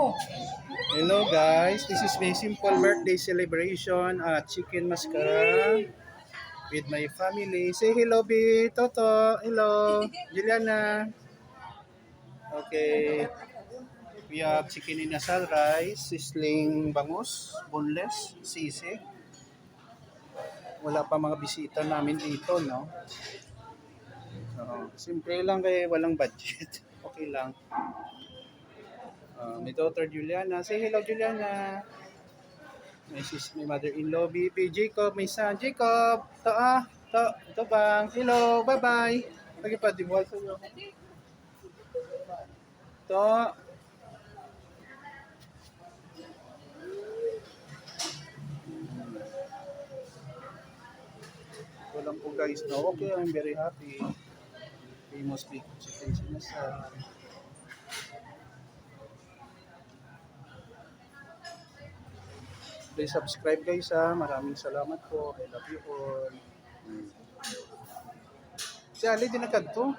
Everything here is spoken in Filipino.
Hello guys, this is my simple birthday celebration at chicken mascara with my family. Say hello, B. Toto. Hello, Juliana. Okay, we have chicken inasal rice, sisling bangus, boneless, sisig. Wala pa mga bisita namin dito, no? Simple lang kay walang budget. Okay lang. My daughter Juliana. Say hello, Juliana. My mother-in-law, Bibi, Jacob, my son, Jacob, ito bang, hello, bye-bye. Lagi pa, di mo sa iyo. To, walang po guys, no, okay, I'm very happy. Famous big chicken sinasal. Please subscribe guys ha, maraming salamat po, I love you all. Si Ali, dinagad to.